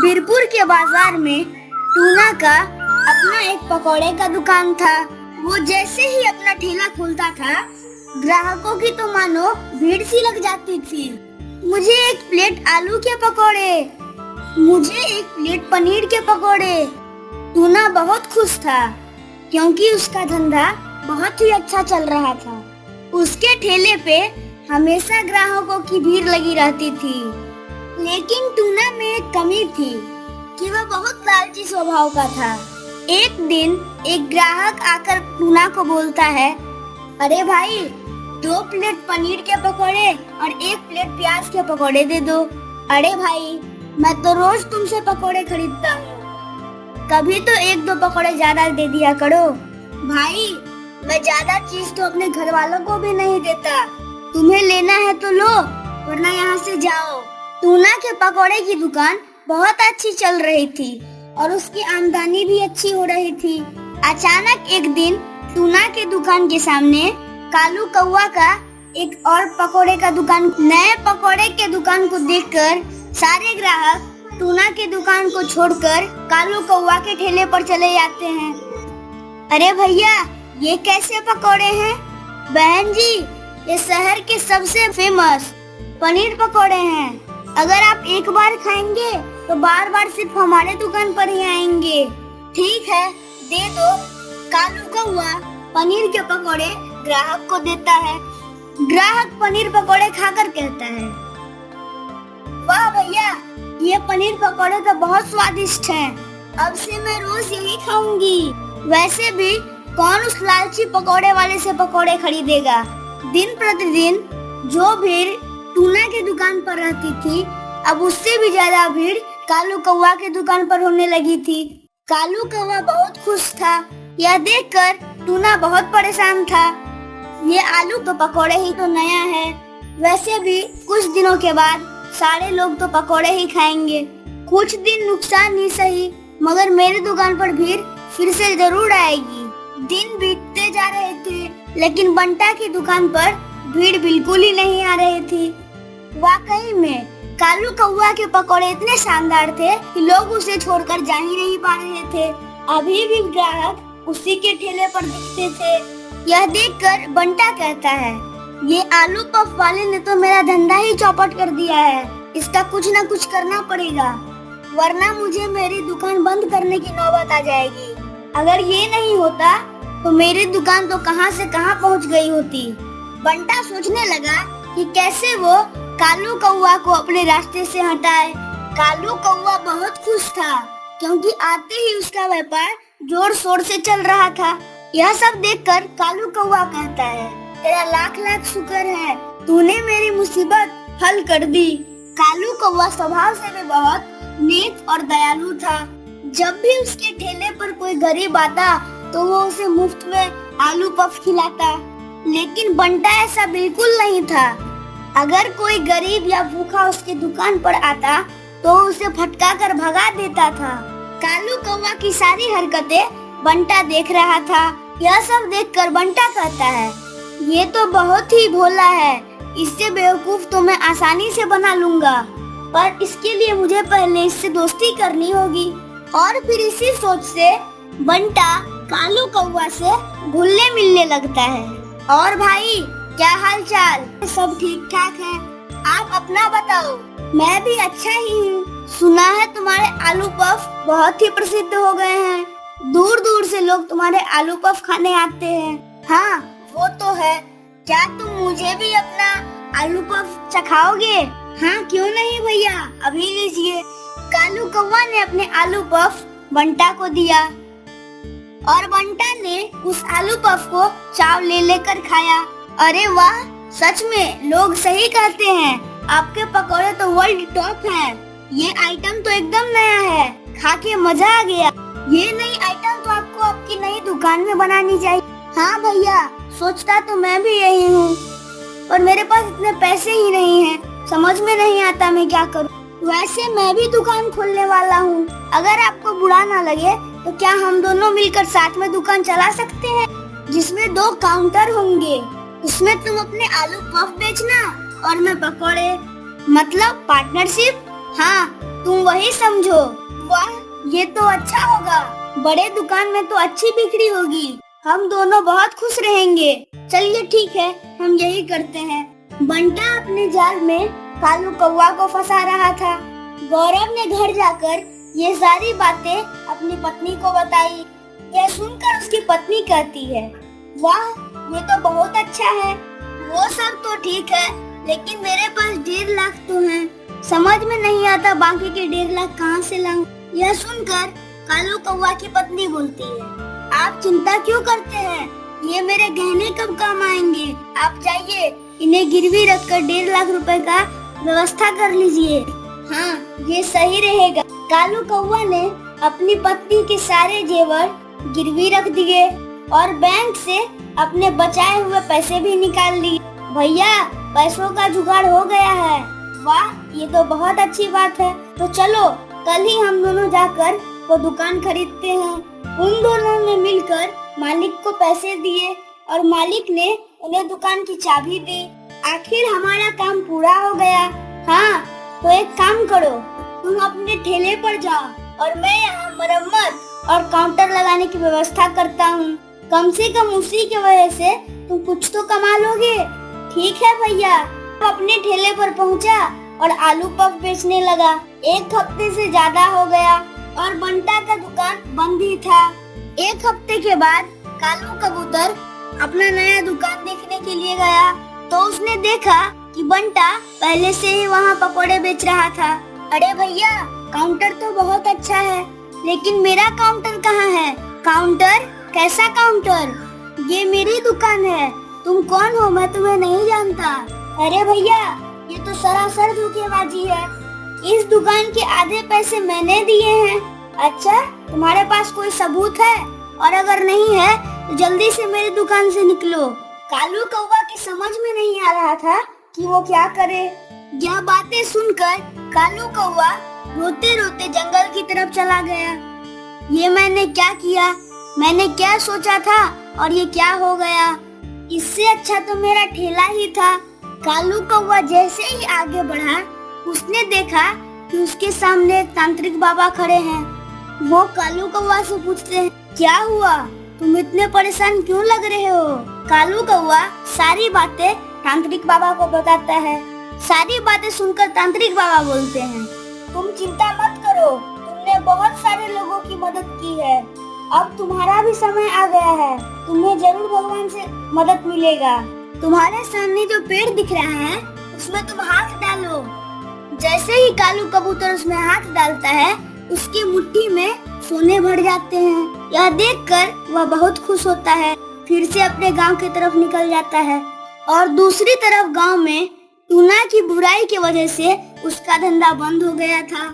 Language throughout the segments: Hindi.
बीरपुर के बाजार में टूना का अपना एक पकौड़े का दुकान था। वो जैसे ही अपना ठेला खोलता था, ग्राहकों की तो मानो भीड़ सी लग जाती थी। मुझे एक प्लेट आलू के पकौड़े, मुझे एक प्लेट पनीर के पकौड़े। टूना बहुत खुश था क्योंकि उसका धंधा बहुत ही अच्छा चल रहा था। उसके ठेले पे हमेशा ग्राहकों की भीड़ लगी रहती थी। लेकिन टूना में एक कमी थी कि वह बहुत लालची स्वभाव का था। एक दिन एक ग्राहक आकर टूना को बोलता है, अरे भाई, 2 प्लेट पनीर के पकौड़े और 1 प्लेट प्याज के पकौड़े दे दो। अरे भाई, मैं तो रोज तुमसे पकौड़े खरीदता हूँ, कभी तो 1-2 पकौड़े ज्यादा दे दिया करो। भाई, मैं ज्यादा चीज तो अपने घर वालों को भी नहीं देता। तुम्हें लेना है तो लो, वरना यहाँ से जाओ। टूना के पकौड़े की दुकान बहुत अच्छी चल रही थी और उसकी आमदनी भी अच्छी हो रही थी। अचानक एक दिन टूना के दुकान के सामने कालू कौवा का एक और पकौड़े का दुकान। नए पकौड़े के दुकान को देखकर सारे ग्राहक टूना के दुकान को छोड़कर कालू कौवा के ठेले पर चले जाते हैं। अरे भैया, ये कैसे पकौड़े हैं? बहन जी, ये शहर के सबसे फेमस पनीर पकौड़े हैं। अगर आप एक बार खाएंगे तो बार बार सिर्फ हमारे दुकान पर ही आएंगे। ठीक है, दे दो। कालू कौवा पनीर के पकौड़े ग्राहक को देता है। ग्राहक पनीर पकौड़े खाकर कहता है, वाह भैया, ये पनीर पकौड़े तो बहुत स्वादिष्ट हैं। अब से मैं रोज यही खाऊंगी। वैसे भी कौन उस लालची पकौड़े वाले से पकौड़े खरीदेगा? दिन प्रतिदिन जो भीड़ टूना के दुकान पर रहती थी, अब उससे भी ज्यादा भीड़ कालू कौवा के दुकान पर होने लगी थी। कालू कौवा बहुत खुश था। यह देखकर टूना बहुत परेशान था। ये आलू तो पकौड़े ही तो नया है। वैसे भी कुछ दिनों के बाद सारे लोग तो पकौड़े ही खाएंगे। कुछ दिन नुकसान ही सही, मगर मेरी दुकान पर भीड़ फिर से जरूर आएगी। दिन बीतते जा रहे थे, लेकिन बंटा की दुकान पर भीड़ बिल्कुल ही नहीं आ रही थी। वाकई में कालू कौवा के पकौड़े इतने शानदार थे कि लोग उसे छोड़कर जा ही नहीं पा रहे थे। अभी भी ग्राहक उसी के ठेले पर दिखते थे। यह देखकर बंटा कहता है, ये आलू पफ वाले ने तो मेरा धंधा ही चौपट कर दिया है। इसका कुछ न कुछ करना पड़ेगा, वरना मुझे मेरी दुकान बंद करने की नौबत आ जाएगी। अगर ये नहीं होता तो मेरी दुकान तो कहां से कहां पहुंच गई होती। बंटा सोचने लगा कि कैसे वो कालू कौवा को अपने रास्ते से हटाए। कालू कौवा बहुत खुश था क्योंकि आते ही उसका व्यापार जोर शोर से चल रहा था। यह सब देखकर कालू कौवा कहता है, तेरा लाख लाख शुक्र है, तूने मेरी मुसीबत हल कर दी। कालू कौवा स्वभाव से भी बहुत नेक और दयालु था। जब भी उसके ठेले पर कोई गरीब आता तो वो उसे मुफ्त में आलू पफ खिलाता। लेकिन बंटा ऐसा बिल्कुल नहीं था। अगर कोई गरीब या भूखा उसकी दुकान पर आता तो उसे फटका कर भगा देता था। कालू कौवा की सारी हरकतें बंटा देख रहा था। यह सब देखकर बंटा कहता है, ये तो बहुत ही भोला है, इससे बेवकूफ तो मैं आसानी से बना लूंगा, पर इसके लिए मुझे पहले इससे दोस्ती करनी होगी। और फिर इसी सोच से बंटा कालू कौवा से घुलने मिलने लगता है। और भाई, क्या हाल चाल? सब ठीक ठाक है। आप अपना बताओ। मैं भी अच्छा ही हूँ। सुना है तुम्हारे आलू पफ बहुत ही प्रसिद्ध हो गए हैं। दूर दूर से लोग तुम्हारे आलू पफ खाने आते हैं। हाँ, वो तो है। क्या तुम मुझे भी अपना आलू पफ चखाओगे? हाँ, क्यों नहीं भैया, अभी लीजिए। कालू कौवा ने अपने आलू पफ बंटा को दिया और बंटा ने उस आलू पफ को चाव ले लेकर खाया। अरे वाह, सच में लोग सही कहते हैं, आपके पकौड़े तो वर्ल्ड टॉप हैं। ये आइटम तो एकदम नया है, खा के मजा आ गया। ये नई आइटम तो आपको आपकी नई दुकान में बनानी चाहिए। हाँ भैया, सोचता तो मैं भी यही हूँ, पर मेरे पास इतने पैसे ही नहीं हैं। समझ में नहीं आता मैं क्या करूँ। वैसे मैं भी दुकान खोलने वाला हूँ। अगर आपको बुरा ना लगे तो क्या हम दोनों मिलकर साथ में दुकान चला सकते हैं, जिसमें 2 काउंटर होंगे। उसमें तुम अपने आलू पफ बेचना और मैं पकौड़े। मतलब पार्टनरशिप। हाँ, तुम वही समझो। वाह, ये तो अच्छा होगा। बड़े दुकान में तो अच्छी बिक्री होगी। हम दोनों बहुत खुश रहेंगे। चलिए ठीक है, हम यही करते हैं। बंटा अपने जाल में कालू कौवा को फंसा रहा था। गौरव ने घर जाकर ये सारी बातें अपनी पत्नी को बताई। यह सुनकर उसकी पत्नी कहती है, वाह, ये तो बहुत अच्छा है। वो सब तो ठीक है, लेकिन मेरे पास 1.5 लाख तो हैं। समझ में नहीं आता बाकी के 1.5 लाख कहाँ से लाऊं। यह सुनकर कालू कौवा की पत्नी बोलती है, आप चिंता क्यों करते हैं? ये मेरे गहने कब काम आएंगे? आप जाइए, इन्हें गिरवी रखकर 1.5 लाख रुपए का व्यवस्था कर लीजिए। हाँ, ये सही रहेगा। कालू कौवा ने अपनी पत्नी के सारे जेवर गिरवी रख दिए और बैंक से अपने बचाए हुए पैसे भी निकाल लिए। भैया, पैसों का जुगाड़ हो गया है। वाह, ये तो बहुत अच्छी बात है। तो चलो कल ही हम दोनों जाकर वो दुकान खरीदते हैं। उन दोनों ने मिलकर मालिक को पैसे दिए और मालिक ने उन्हें दुकान की चाबी दी। आखिर हमारा काम पूरा हो गया। हाँ, तो एक काम करो, तुम अपने ठेले पर जाओ और मैं यहाँ मरम्मत और काउंटर लगाने की व्यवस्था करता हूँ। कम से कम उसी की वजह से तुम कुछ तो कमा लोगे। ठीक है भैया। अपने ठेले पर पहुँचा और आलू पफ बेचने लगा। 1 हफ्ते से ज्यादा हो गया और बंटा का दुकान बंद ही था। 1 हफ्ते के बाद कालू कबूतर अपना नया दुकान देखने के लिए गया तो उसने देखा कि बंटा पहले से ही वहाँ पकोड़े बेच रहा था। अरे भैया, काउंटर तो बहुत अच्छा है, लेकिन मेरा काउंटर कहाँ है? काउंटर? कैसा काउंटर? ये मेरी दुकान है। तुम कौन हो? मैं तुम्हें नहीं जानता। अरे भैया, ये तो सरासर धोखेबाजी है। इस दुकान के आधे पैसे मैंने दिए हैं। अच्छा, तुम्हारे पास कोई सबूत है? और अगर नहीं है तो जल्दी से मेरी दुकान से निकलो। कालू कौवा की समझ में नहीं आ रहा था कि वो क्या करे। यह बातें सुनकर कालू कौवा रोते रोते जंगल की तरफ चला गया। ये मैंने क्या किया? मैंने क्या सोचा था और ये क्या हो गया? इससे अच्छा तो मेरा ठेला ही था। कालू कौवा जैसे ही आगे बढ़ा, उसने देखा कि उसके सामने एक तांत्रिक बाबा खड़े हैं। वो कालू कौवा से पूछते हैं, क्या हुआ? तुम इतने परेशान क्यों लग रहे हो? कालू कौवा सारी बातें तांत्रिक बाबा को बताता है। सारी बातें सुनकर तांत्रिक बाबा बोलते हैं, तुम चिंता मत करो, तुमने बहुत सारे लोगों की मदद की है। अब तुम्हारा भी समय आ गया है। तुम्हें जरूर भगवान से मदद मिलेगा। तुम्हारे सामने जो पेड़ दिख रहा है, उसमें तुम हाथ डालो। जैसे ही कालू कबूतर उसमें हाथ डालता है, उसकी मुट्ठी में सोने भर जाते हैं। यह देखकर वह बहुत खुश होता है। फिर से अपने गांव की तरफ निकल जाता है। और दूसरी तरफ गांव में टूना की बुराई की वजह से उसका धंधा बंद हो गया था।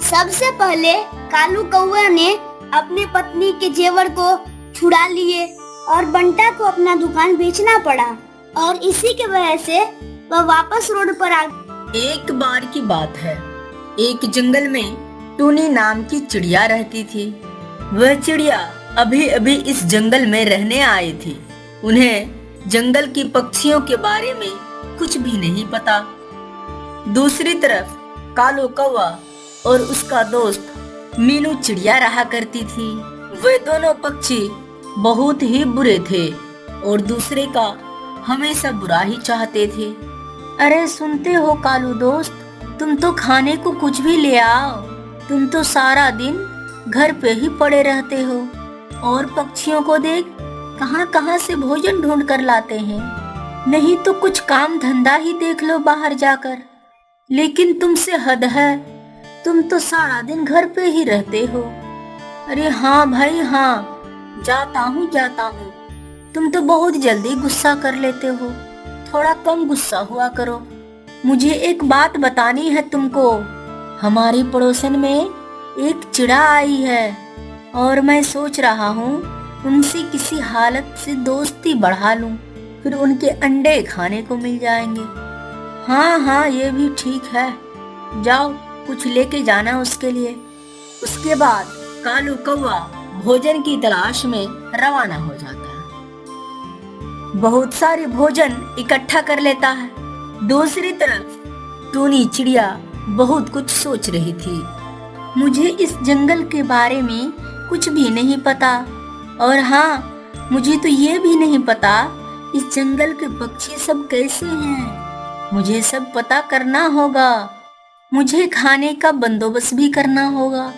सबसे पहले कालू कौवा ने अपनी पत्नी के जेवर को छुड़ा लिए और बंटा को अपना दुकान बेचना पड़ा और इसी की वजह से वह वापस रोड पर आ गया। एक बार की बात है, एक जंगल में टूनी नाम की चिड़िया रहती थी। वह चिड़िया अभी अभी इस जंगल में रहने आई थी। उन्हें जंगल की पक्षियों के बारे में कुछ भी नहीं पता। दूसरी तरफ कालू कौवा और उसका दोस्त मीनू चिड़िया रहा करती थी। वे दोनों पक्षी बहुत ही बुरे थे और दूसरे का हमेशा बुरा ही चाहते थे। अरे सुनते हो कालू दोस्त, तुम तो खाने को कुछ भी ले आओ। तुम तो सारा दिन घर पे ही पड़े रहते हो और पक्षियों को देख कहां कहां से भोजन ढूंढ कर लाते हैं। नहीं तो कुछ काम धंधा ही देख लो बाहर जाकर। लेकिन तुमसे हद है, तुम तो सारा दिन घर पे ही रहते हो। अरे हाँ भाई हाँ, जाता हूँ। तुम तो बहुत जल्दी गुस्सा कर लेते हो, थोड़ा कम गुस्सा हुआ करो। मुझे एक बात बतानी है तुमको। हमारी पड़ोसन में एक चिड़ा आई है और मैं सोच रहा हूँ उनसे किसी हालत से दोस्ती बढ़ा लूं, फिर उनके अंडे खाने को मिल जाएंगे। हाँ, ये भी ठीक है। जाओ, कुछ लेके जाना उसके लिए। उसके बाद कालू कौवा भोजन की तलाश में रवाना हो जाता है। बहुत सारे भोजन इकट्ठा कर लेता है। दूसरी तरफ टूनी चिड़िया बहुत कुछ सोच रही थी। मुझे इस जंगल के बारे में कुछ भी नहीं पता। और हाँ, मुझे तो ये भी नहीं पता इस जंगल के पक्षी सब कैसे हैं। मुझे सब पता करना होगा। मुझे खाने का बंदोबस्त भी करना होगा,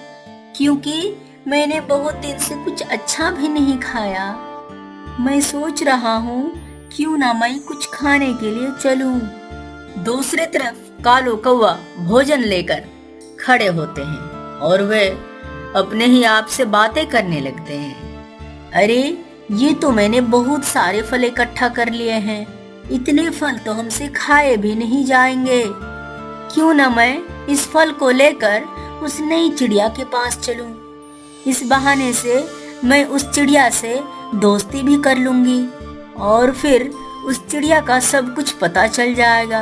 क्योंकि मैंने बहुत दिन से कुछ अच्छा भी नहीं खाया। मैं सोच रहा हूँ क्यों ना मैं कुछ खाने के लिए चलूं। दूसरी तरफ कालू कौवा भोजन लेकर खड़े होते हैं और वे अपने ही आप से बातें करने लगते हैं। अरे, ये तो मैंने बहुत सारे फल इकट्ठा कर लिए हैं। इतने फल तो हमसे खाए भी नहीं जाएंगे। क्यों ना मैं इस फल को लेकर उस नई चिड़िया के पास चलूं। इस बहाने से मैं उस चिड़िया से दोस्ती भी कर लूंगी और फिर उस चिड़िया का सब कुछ पता चल जाएगा।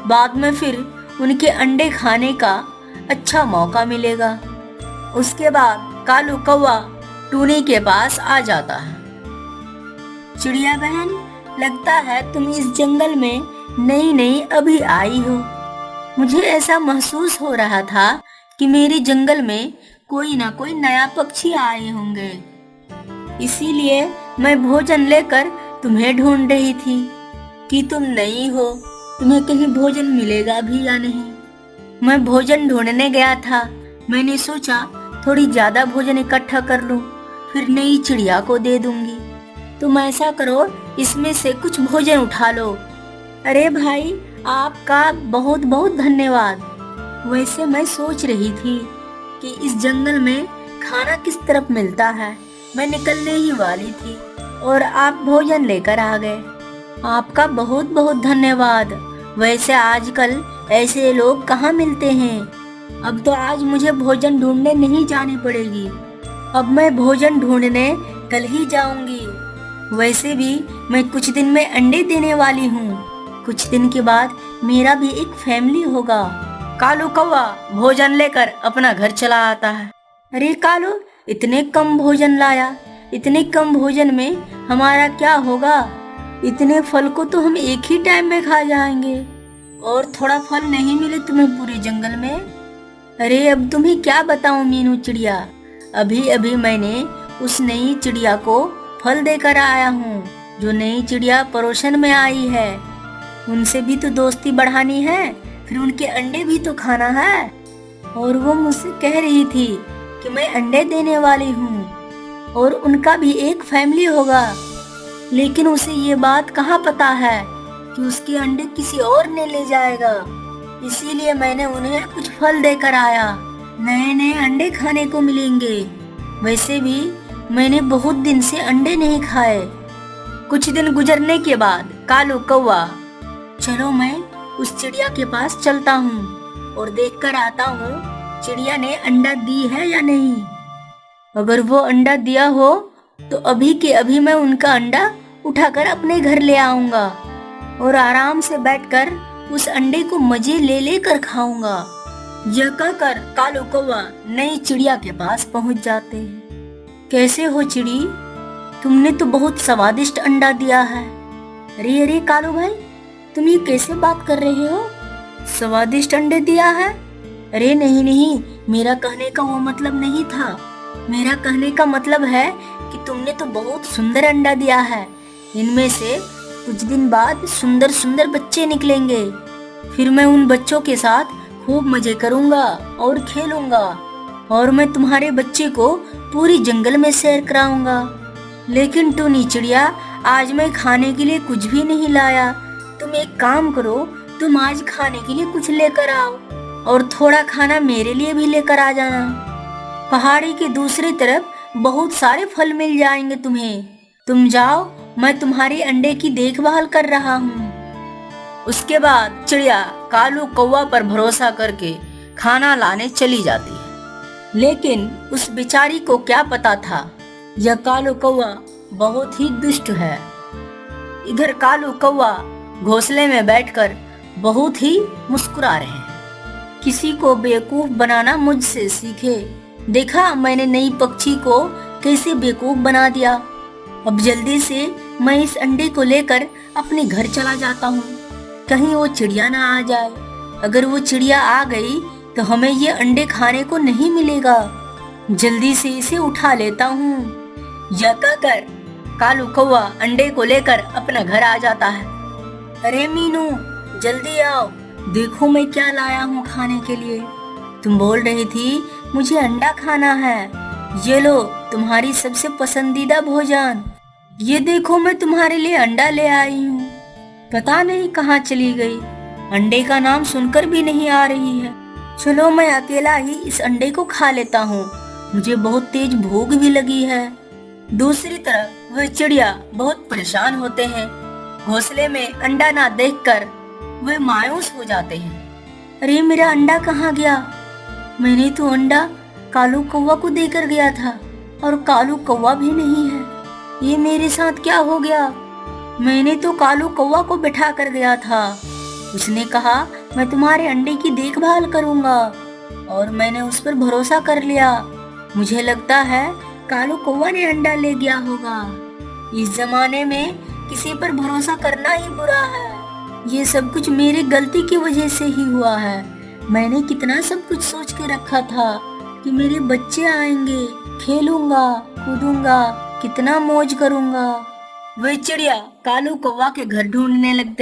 बाद में फिर उनके अंडे खाने का अच्छा मौका मिलेगा। उसके बाद कालू कौवा टूनी के पास आ जाता है। चिड़िया बहन, लगता है तुम इस जंगल में नई नई अभी आई हो। मुझे ऐसा महसूस हो रहा था कि मेरे जंगल में कोई ना कोई नया पक्षी आए होंगे, इसीलिए मैं भोजन लेकर तुम्हें ढूंढ रही थी कि तुम नई हो, तुम्हें कहीं भोजन मिलेगा भी या नहीं। मैं भोजन ढूंढने गया था। मैंने सोचा थोड़ी ज्यादा भोजन इकट्ठा कर लूं, फिर नई चिड़िया को दे दूंगी। तुम ऐसा करो, इसमें से कुछ भोजन उठा लो। अरे भाई, आपका बहुत बहुत धन्यवाद। वैसे मैं सोच रही थी कि इस जंगल में खाना किस तरफ मिलता है। मैं निकलने ही वाली थी और आप भोजन लेकर आ गए। आपका बहुत बहुत धन्यवाद। वैसे आजकल ऐसे लोग कहाँ मिलते हैं। अब तो आज मुझे भोजन ढूंढने नहीं जानी पड़ेगी। अब मैं भोजन ढूंढने कल ही जाऊंगी। वैसे भी मैं कुछ दिन में अंडे देने वाली हूँ। कुछ दिन के बाद मेरा भी एक फैमिली होगा। कालू कौवा भोजन लेकर अपना घर चला आता है। अरे कालू, इतने कम भोजन लाया। इतने कम भोजन में हमारा क्या होगा। इतने फल को तो हम एक ही टाइम में खा जाएंगे और थोड़ा फल नहीं मिले तुम्हें पूरे जंगल में। अरे अब तुम्हें क्या बताऊं मीनू चिड़िया, अभी अभी मैंने उस नई चिड़िया को फल देकर आया हूँ। जो नई चिड़िया पड़ोसन में आई है, उनसे भी तो दोस्ती बढ़ानी है, फिर उनके अंडे भी तो खाना है। और वो मुझसे कह रही थी कि मैं अंडे देने वाली हूँ और उनका भी एक फैमिली होगा। लेकिन उसे ये बात कहाँ पता है कि उसके अंडे किसी और ने ले जाएगा। इसीलिए मैंने उन्हें कुछ फल देकर आया। नए नए अंडे खाने को मिलेंगे। वैसे भी मैंने बहुत दिन से अंडे नहीं खाए। कुछ दिन गुजरने के बाद कालू कौवा, चलो मैं उस चिड़िया के पास चलता हूँ और देखकर आता हूँ चिड़िया ने अंडा दी है या नहीं। अगर वो अंडा दिया हो तो अभी के अभी मैं उनका अंडा उठाकर अपने घर ले आऊंगा और आराम से बैठकर उस अंडे को मजे ले लेकर खाऊंगा। यह कहकर कालू कौवा नई चिड़िया के पास पहुंच जाते हैं। कैसे हो चिड़ी, तुमने तो बहुत स्वादिष्ट अंडा दिया है। अरे अरे कालू भाई, तुम ये कैसे बात कर रहे हो। स्वादिष्ट अंडे दिया है? अरे नहीं नहीं, मेरा कहने का वो मतलब नहीं था। मेरा कहने का मतलब है कि तुमने तो बहुत सुंदर अंडा दिया है। इनमें से कुछ दिन बाद सुंदर सुंदर बच्चे निकलेंगे। फिर मैं उन बच्चों के साथ खूब मजे करूंगा और खेलूंगा और मैं तुम्हारे बच्चे को पूरी जंगल में सैर कराऊंगा। लेकिन टूनी चिड़िया, आज मैं खाने के लिए कुछ भी नहीं लाया। तुम एक काम करो, तुम आज खाने के लिए कुछ लेकर आओ और थोड़ा खाना मेरे लिए भी लेकर आ जाना। पहाड़ी के दूसरी तरफ बहुत सारे फल मिल जाएंगे तुम्हें। तुम जाओ, मैं तुम्हारे अंडे की देखभाल कर रहा हूँ। उसके बाद चिड़िया कालू कौवा पर भरोसा करके खाना लाने चली जाती है। लेकिन उस बेचारी को क्या पता था, यह कालू कौवा बहुत ही दुष्ट है। इधर कालू कौवा घोंसले में बैठकर बहुत ही मुस्कुरा रहे हैं। किसी को बेवकूफ बनाना मुझसे सीखे। देखा मैंने नई पक्षी को कैसे बेवकूफ बना दिया। अब जल्दी से मैं इस अंडे को लेकर अपने घर चला जाता हूँ, कहीं वो चिड़िया ना आ जाए। अगर वो चिड़िया आ गई तो हमें ये अंडे खाने को नहीं मिलेगा। जल्दी से इसे उठा लेता हूँ। यह कहकर कालू कौवा अंडे को लेकर अपना घर आ जाता है। अरे मीनू, जल्दी आओ, देखो मैं क्या लाया हूँ खाने के लिए। तुम बोल रही थी मुझे अंडा खाना है। ये लो तुम्हारी सबसे पसंदीदा भोजन। ये देखो मैं तुम्हारे लिए अंडा ले आई हूँ। पता नहीं कहाँ चली गई, अंडे का नाम सुनकर भी नहीं आ रही है। चलो मैं अकेला ही इस अंडे को खा लेता हूँ, मुझे बहुत तेज भूख भी लगी है। दूसरी तरफ वह चिड़िया बहुत परेशान होते हैं। घोंसले में अंडा ना देखकर वे मायूस हो जाते हैं। अरे मेरा अंडा कहाँ गया? मैंने तो अंडा कालू कौवा को देकर गया था और कालू कौवा भी नहीं है। ये मेरे साथ क्या हो गया? मैंने तो कालू कौवा को बिठा कर गया था। उसने कहा मैं तुम्हारे अंडे की देखभाल करूंगा और मैंने उस पर भरोसा कर लिया। मुझे लगता है कालू कौवा ने अंडा ले गया होगा। इस जमाने में किसी पर भरोसा करना ही बुरा है। ये सब कुछ मेरी गलती की वजह से ही हुआ है। मैंने कितना सब कुछ सोच के रखा था कि मेरे बच्चे आएंगे, खेलूंगा, कूदूंगा, कितना मौज करूंगा। वह चिड़िया कालू कौवा के घर ढूंढने लगते